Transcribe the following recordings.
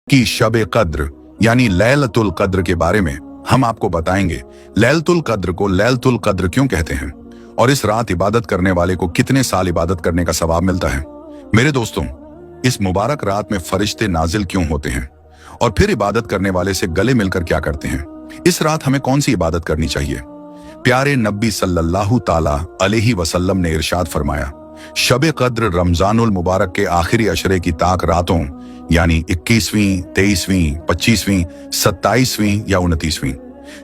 कि शब कद्र यानी लैलतुल कद्र के बारे में हम आपको बताएंगे। लैलतुल कद्र को लैलतुल कद्र क्यों कहते हैं और इस रात इबादत करने वाले को कितने साल इबादत करने का सवाब मिलता है। मेरे दोस्तों, इस मुबारक रात में फरिश्ते नाजिल क्यों होते हैं और फिर इबादत करने वाले से गले मिलकर क्या करते हैं। इस रात हमें कौन सी इबादत करनी चाहिए। प्यारे नबी सल्लल्लाहु ताला अलैहि वसल्लम ने इरशाद फरमाया, शब कद्र रमजानुल मुबारक के आखिरी अशरे की ताक रातों यानी 21वीं, 23वीं, 25वीं, 27वीं या 29वीं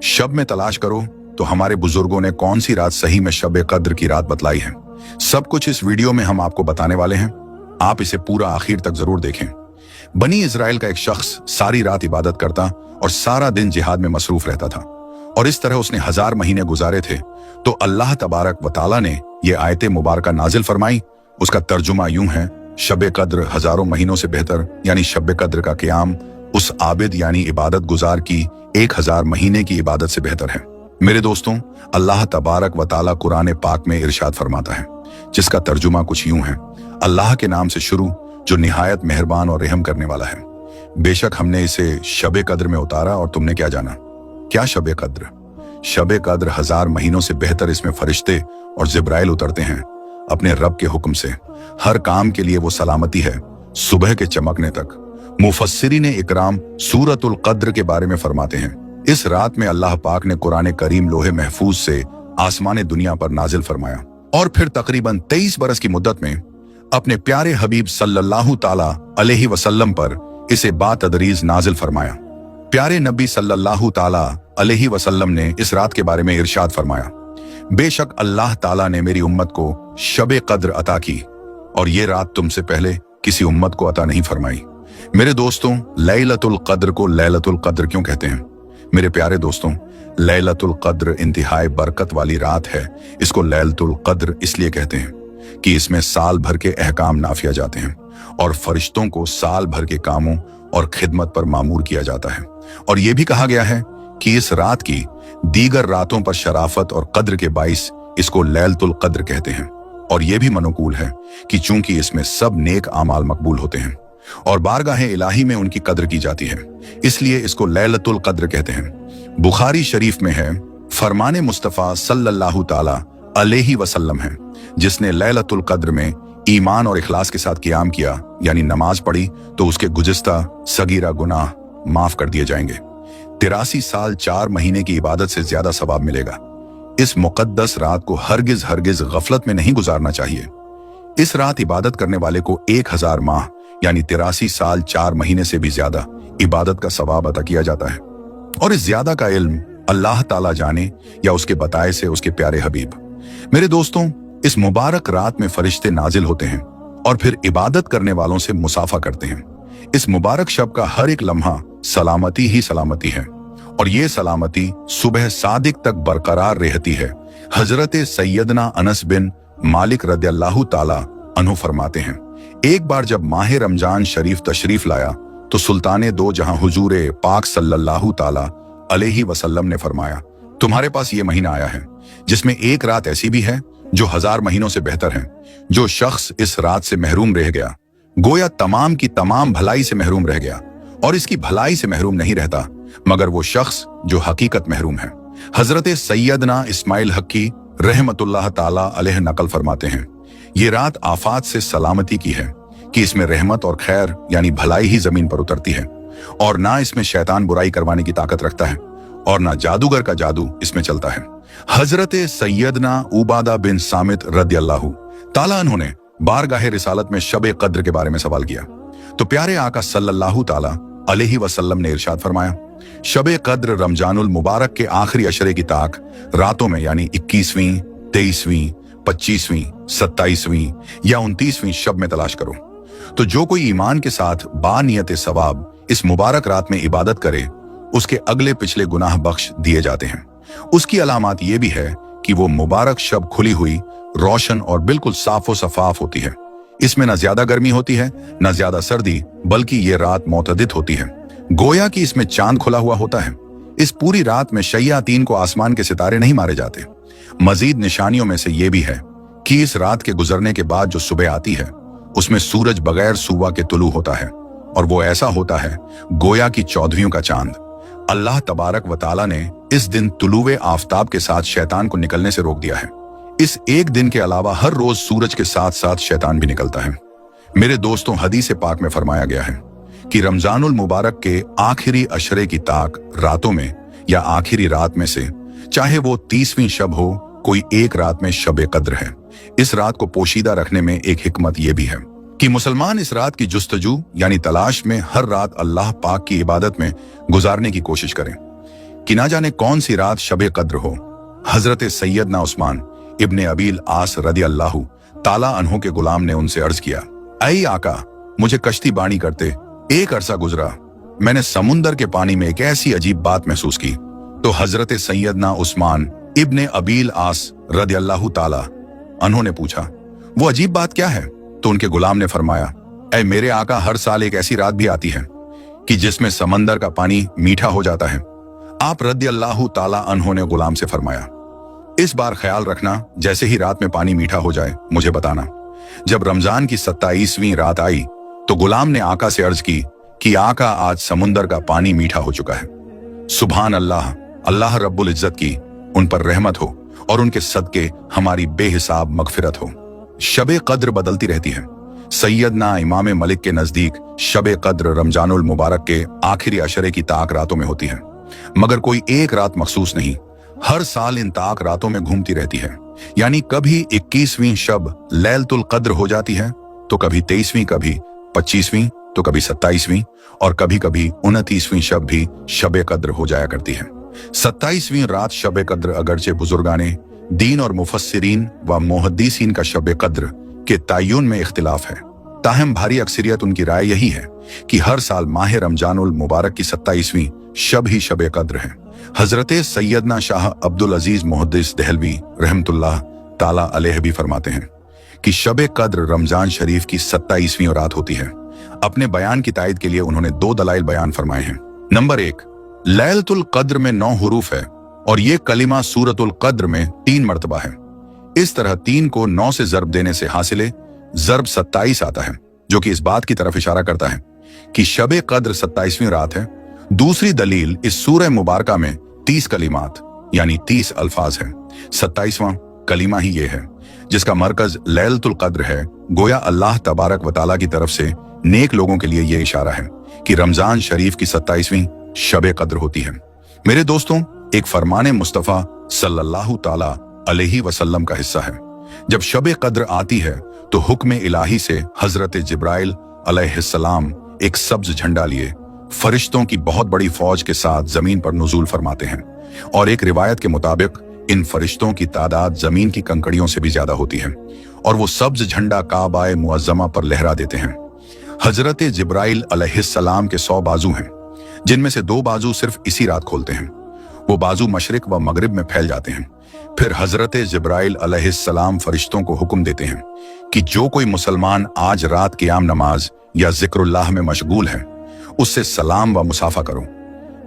शब में तलाश करो तो हमारे बुजुर्गों ने कौन सी रात सही में शब कद्र की रात बतलाई है। सब कुछ इस वीडियो में हम आपको बताने वाले हैं। आप इसे पूरा आखिर तक जरूर देखें। बनी इजराइल का एक शख्स सारी रात इबादत करता और सारा दिन जिहाद में मसरूफ रहता था और इस तरह उसने 1000 महीने गुजारे थे। तो अल्लाह तबारक व तआला ने ये आयते मुबारका नाजिल फरमाई। उसका तर्जुमा यूं है, शब कद्र हजारों महीनों से बेहतर यानी शब कद्र का क़याम उस आबिद यानी इबादत गुजार की 1000 महीने की इबादत से बेहतर है। मेरे दोस्तों, अल्लाह तबारक व तआला कुरान पाक में इरशाद फरमाता है, जिसका तर्जुमा कुछ यूं है, अल्लाह के नाम से शुरू जो निहायत मेहरबान और रहम करने वाला है। बेशक हमने इसे शब कद्र में उतारा और तुमने क्या जाना। क्या शब कद्र? शब कद्र 1000 महीनों से बेहतर इसमें फरिश्ते और जिब्राइल उतरते हैं अपने रब के हुक्म से। हर काम के लिए वो सलामती है सुबह के चमकने तक। मुफस्सिरीन इकराम सूरतुल कद्र के बारे में फरमाते हैं, इस रात में अल्लाह पाक ने कुरान करीम लोहे महफूज से आसमान दुनिया पर नाजिल फरमाया और फिर तकरीबन 23 बरस की मुद्दत में अपने प्यारे हबीब सल्लल्लाहु ताला अलैहि वसल्लम पर इसे बातदरीज नाजिल फरमाया। प्यारे नबी सल्लल्लाहु ताला अलैहि वसल्लम ने इस रात के बारे में इरशाद फरमाया, बेशक अल्लाह ताला ने मेरी उम्मत को शब कद्र अता की और ये रात तुमसे पहले किसी उम्मत को अता नहीं फरमाई। मेरे दोस्तों, लैलतुल कद्र को लैलतुल कद्र क्यों कहते हैं। मेरे प्यारे दोस्तों, लैलतुल कद्र इंतहाई बरकत वाली रात है। इसको लैलतुल कद्र इसलिए कहते हैं कि इसमें साल भर के अहकाम नाफिया जाते हैं और फरिश्तों को साल भर के कामों और खिदमत पर मामूर किया जाता है। और यह भी कहा गया है कि इस रात की दीगर रातों पर शराफत और कद्र के बाइस इसको लैलतुल कद्र कहते हैं। और यह भी मनूकूल है कि चूंकि इसमें सब नेक आमाल मकबूल होते हैं और बारगाह इलाही में उनकी कद्र की जाती है, इसलिए इसको लैलतुल कद्र कहते हैं। बुखारी शरीफ में है, फरमाने मुस्तफ़ा सल्लल्लाहु ताला अलैहि वसल्लम है, जिसने लैलतुल कद्र में ईमान और इखलास के साथ क़याम किया यानी नमाज पढ़ी तो उसके गुज़िश्ता सगीरा गुनाह माफ कर दिए जाएंगे। 83 साल 4 महीने की इबादत से ज्यादा सवाब मिलेगा। इस मुकद्दस रात को हरगिज हरगिज गफलत में नहीं गुजारना चाहिए। इस रात इबादत करने वाले को 1000 माह यानी 83 साल 4 महीने से भी ज्यादा इबादत का सवाब अता किया जाता है। और इस ज्यादा का इल्म अल्लाह ताला जाने या उसके बताए से उसके प्यारे हबीब। मेरे दोस्तों, इस मुबारक रात में फरिश्ते नाजिल होते हैं और फिर इबादत करने वालों से मुसाफा करते हैं। इस मुबारक शब का हर एक लम्हा सलामती ही सलामती है और ये सलामती सुबह सादिक तक बरकरार रहती है। हजरत सैयदना अनस बिन मालिक रदियल्लाहु ताला अन्हु फरमाते हैं, एक बार जब माह रमजान शरीफ तशरीफ लाया तो सुल्ताने दो जहां हुजूर पाक सल्लल्लाहु ताला अलैहि वसल्लम ने फरमाया, तुम्हारे पास ये महीना आया है जिसमें एक रात ऐसी भी है जो 1000 महीनों से बेहतर है। जो शख्स इस रात से महरूम रह गया गोया तमाम की तमाम भलाई से महरूम रह गया और इसकी भलाई से महरूम नहीं रहता मगर वो शख्स जो हकीकत महरूम है। हजरत सैयदना इस्माइल हक्की रहमतुल्लाह ताला अलैह नकल फरमाते हैं, ये रात आफात से सलामती की है कि इसमें रहमत और खैर यानी भलाई ही जमीन पर उतरती है और ना इसमें शैतान बुराई करवाने की ताकत रखता है और ना जादूगर का जादू इसमें चलता है। हजरत सैयदना उबादा बिन सामित रदियल्लाहु ताला अन्हु ने बारगाह रिसालत में शब कद्र के बारे में सवाल किया तो प्यारे आका सल्लल्लाहु ताला अलैहि वसल्लम ने इरशाद फरमाया, शब कद्र रमजानुल मुबारक के आखिरी अशरे की ताक रातों में यानी 21वीं, 23वीं, 25वीं, 27वीं या 29वीं शब में तलाश करो। तो जो कोई ईमान के साथ बानियत सवाब इस मुबारक रात में इबादत करे उसके अगले पिछले गुनाह बख्श दिए जाते हैं। उसकी अलामत यह भी है कि वो मुबारक शब खुली हुई, रोशन और बिल्कुल साफो सफाफ होती है। इसमें न ज्यादा गर्मी होती है न ज्यादा सर्दी, बल्कि ये रात मोतदित होती है, गोया कि इसमें चांद खुला हुआ होता है। इस पूरी रात में शयातीन को आसमान के सितारे नहीं मारे जाते। मजीद निशानियों में से ये भी है कि इस रात के गुजरने के बाद जो सुबह आती है उसमें सूरज बगैर सुबह के तुलू होता है और वो ऐसा होता है गोया की चौदहवियों का चांद। अल्लाह तबारक व ताला ने इस दिन तुलुए आफताब के साथ शैतान को निकलने से रोक दिया है। इस एक दिन के अलावा हर रोज सूरज के साथ साथ शैतान भी निकलता है। मेरे दोस्तों, हदीस पाक में फरमाया गया है कि रमजानुल मुबारक के आखिरी अशरे की ताक रातों में या आखिरी रात में से, चाहे वो 30वीं शब हो, कोई एक रात में शब कद्र है। इस रात को पोशीदा रखने में एक हिकमत यह भी है कि मुसलमान इस रात की जुस्तजू यानी तलाश में हर रात अल्लाह पाक की इबादत में गुजारने की कोशिश करें कि ना जाने कौन सी रात शब कद्र हो। हजरत सैयदना उस्मान इब्ने अबील आस रदी अल्लाह ताला अन्हो के गुलाम ने उनसे अर्ज किया, ऐ आका, मुझे कश्ती बानी करते एक अरसा गुजरा, मैंने समुंदर के पानी में एक ऐसी अजीब बात महसूस की। तो हजरत सैयदना उस्मान इब्ने अबील आस रदी अल्लाह ताला अन्हो ने पूछा, वो अजीब बात क्या है? तो उनके गुलाम ने फरमाया, ऐ मेरे आका, हर साल एक ऐसी रात भी आती है कि जिसमें समंदर का पानी मीठा हो जाता है। आप रदी अल्लाह ताला अन्हो ने गुलाम से फरमाया, इस बार ख्याल रखना, जैसे ही रात में पानी मीठा हो जाए मुझे बताना। जब रमजान की 27वीं रात आई तो गुलाम ने आका से अर्ज की कि आका, आज समुंदर का पानी मीठा हो चुका है। सुभान अल्लाह, अल्लाह रब्बुल इज्जत की उन पर रहमत हो और उनके सदके हमारी बेहिसाब मगफिरत हो। शबे कद्र बदलती रहती है। सैयदना इमाम मलिक के नजदीक शबे कद्र रमजानुल मुबारक के आखिरी अशरे की ताक रातों में होती है, मगर कोई एक रात मखसूस नहीं, हर साल इन ताक रातों में घूमती रहती है। यानी कभी 21वीं शब लैलतुल कद्र हो जाती है, तो कभी 23वीं, कभी 25वीं, तो कभी 27वीं और कभी कभी 29वीं शब भी शबे कद्र हो जाया करती है। 27वीं रात शबे कद्र अगरचे बुजुर्गाने दीन और मुफस्सिरीन व मुहद्दिसीन का शबे कद्र के तय्युन में इख्तिलाफ है, ताहम भारी अक्सरियत उनकी राय यही है कि हर साल माह रमजानुल मुबारक की 27वीं शब ही शबे कद्र है। हजरत सैयदना शाह अब्दुल अजीज मुहद्दिस दहलवी रहमतुल्लाह ताला अलैह भी फरमाते हैं कि शबे कद्र रमजान शरीफ की 27वीं रात होती है। अपने बयान की तायद के लिए उन्होंने 2 दलाइल बयान फरमाए हैं। नंबर 1, लैलतुल कद्र में 9 हुरूफ है और ये कलिमा सूरतुल कद्र में 3 मर्तबा है। इस तरह 3 को 9 से जर्ब देने से हासिले जर्ब 27 आता है, जो कि इस बात की तरफ इशारा करता है कि शबे कद्र 27वीं रात है। दूसरी दलील, इस सूरह मुबारका में 30 कलिमात यानी 30 अल्फाज है। 27वां कलिमा ही ये है जिसका मरकज लैलतुल कद्र है। गोया अल्लाह तबारक व ताला की तरफ से नेक लोगों के लिए यह इशारा है कि रमजान शरीफ की 27वीं शबे कद्र होती है। मेरे दोस्तों, एक फरमाने मुस्तफ़ा सल्लल्लाहु ताला अलैहि वसल्लम का हिस्सा है। जब शबे कद्र आती है तो हुक्म इलाही से हजरत जिब्राइल अलैहिस्सलाम एक सब्ज झंडा लिए फरिश्तों की बहुत बड़ी फौज के साथ जमीन पर नुज़ूल फरमाते हैं और एक रिवायत के मुताबिक इन फरिश्तों की तादाद जमीन की कंकड़ियों से भी ज्यादा होती है और वो सब्ज झंडा काबाए मुअज्जमा पर लहरा देते हैं। हजरत जिब्राइल अलैहिस्सलाम के 100 बाजू हैं, जिनमें से 2 बाजू सिर्फ इसी रात खोलते हैं। वो बाजू मशरिक व मगरिब में फैल जाते हैं। फिर हजरत जिब्राइल अलैहिस्सलाम फरिश्तों को हुक्म देते हैं कि जो कोई मुसलमान आज रात क़ियाम नमाज या जिक्रुल्लाह में मशगूल है, उससे सलाम व मुसाफा करो।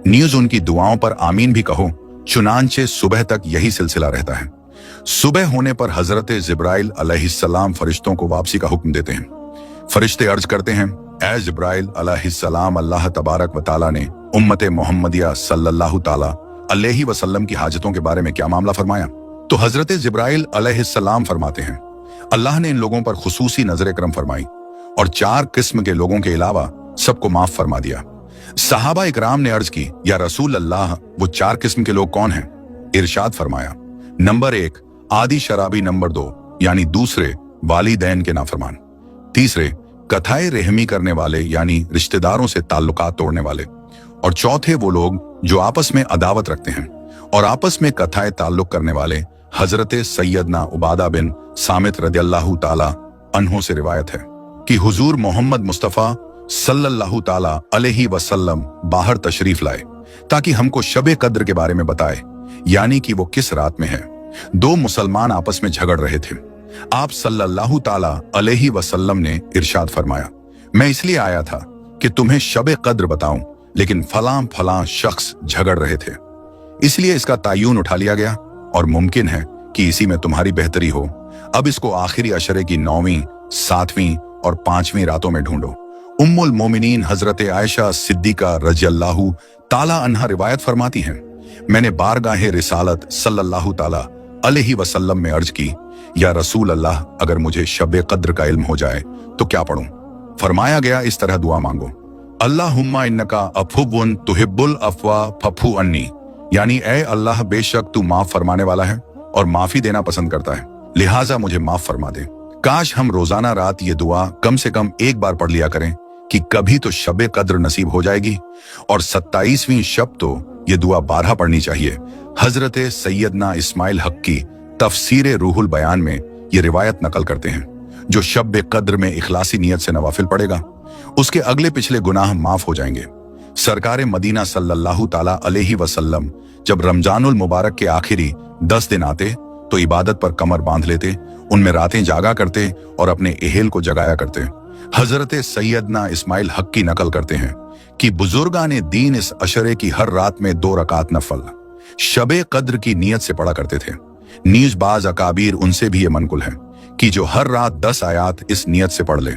न्यूज उनकी दुआओं पर आमीन भी कहो। चुनांचे सुबह तक यही सिलसिला रहता है। सुबह होने पर हजरत जिब्राइल अलैहिस्सलाम फरिश्तों को वापसी का हुक्म देते हैं। फरिश्ते अर्ज करते हैं, ऐ जिब्राइल अलैहिस्सलाम, अल्लाह तबारक व ताला ने उम्मत मोहम्मदिया सल्लल्लाहु ताला अलैहि वसल्लम की हाजतों के बारे में क्या मामला फरमाया? तो हजरत जिब्राइल अलैहिस्सलाम फरमाते हैं, अल्लाह ने इन लोगों पर खुसूसी नजर करम फरमाई और 4 किस्म के लोगों के अलावा सबको माफ फरमा दिया। सहाबा इकराम ने अर्ज की, या रसूल अल्लाह, वो 4 किस्म के लोग कौन हैं? इरशाद फरमाया, नंबर 1 आदि शराबी, नंबर 2 यानी दूसरे वालिदैन के नाफरमान, तीसरे कथाए रहमी करने वाले यानी रिश्तेदारों से ताल्लुकात तोड़ने वाले, और चौथे वो लोग जो आपस में अदावत रखते हैं और आपस में कथाए ताल्लुक करने वाले। हजरत सैयदना उबादा बिन सामित रदियल्लाहु ताला अन्हो से रिवायत है कि हुजूर मोहम्मद मुस्तफ़ा सल्लल्लाहु ताला अलैहि वसल्लम बाहर तशरीफ लाए ताकि हमको शबे कद्र के बारे में बताए, यानी कि वो किस रात में है। 2 मुसलमान आपस में झगड़ रहे थे। आप सल्लल्लाहु ताला अलैहि वसल्लम ने इरशाद फरमाया, मैं इसलिए आया था कि तुम्हें शबे कद्र बताऊं, लेकिन फलां शख्स झगड़ रहे थे, इसलिए इसका तायुन उठा लिया गया और मुमकिन है कि इसी में तुम्हारी बेहतरी हो। अब इसको आखिरी अशरे की 9वीं, 7वीं और 5वीं रातों में ढूंढो। उम्मुल मोमिनीन हजरत आयशा सिद्दीका रज़ियल्लाहु ताला अन्हा रिवायत फरमाती हैं, मैंने बारगाहे रिसालत सल्लल्लाहु ताला अलैहि वसल्लम में अर्ज की, या रसूल अल्लाह, अगर मुझे शब कद्र का इल्म हो जाए तो क्या पढ़ूं? फरमाया गया, इस तरह दुआ मांगो, अल्लाहुम्मा इन्नका अफुवन तुहिब्बुल अफवा फफू अन्नी, यानी ऐ अल्लाह, बेशक तू माफ फरमाने वाला है और माफी देना पसंद करता है, लिहाजा मुझे माफ फरमा दे। काश हम रोजाना रात ये दुआ कम से कम एक बार पढ़ लिया करें कि कभी तो शब कद्र नसीब हो जाएगी, और 27वीं शब तो ये दुआ 12 पढ़नी चाहिए। हजरत सैयदना इस्माइल हक की तफसीर रूहुल बयान में ये रिवायत नकल करते हैं, जो शब कद्र में इखलासी नियत से नवाफिल पढ़ेगा उसके अगले पिछले गुनाह माफ हो जाएंगे। सरकार मदीना सल्लल्लाहु ताला अलैहि वसल्लम जब रमजानुल मुबारक के आखिरी 10 दिन आते तो इबादत पर कमर बांध लेते, उनमें रातें जागा करते और अपने एहेल को जगाया करते। हजरत सैयदना इस्माइल हक की नकल करते हैं कि बुजुर्गाने दीन इस अशरे की हर रात में 2 रकात नफल शबे कद्र की नीयत से पढ़ा करते थे। नीज बाज अकाबीर उनसे भी ये मनकुल है कि जो हर रात 10 आयात इस नियत से पढ़ ले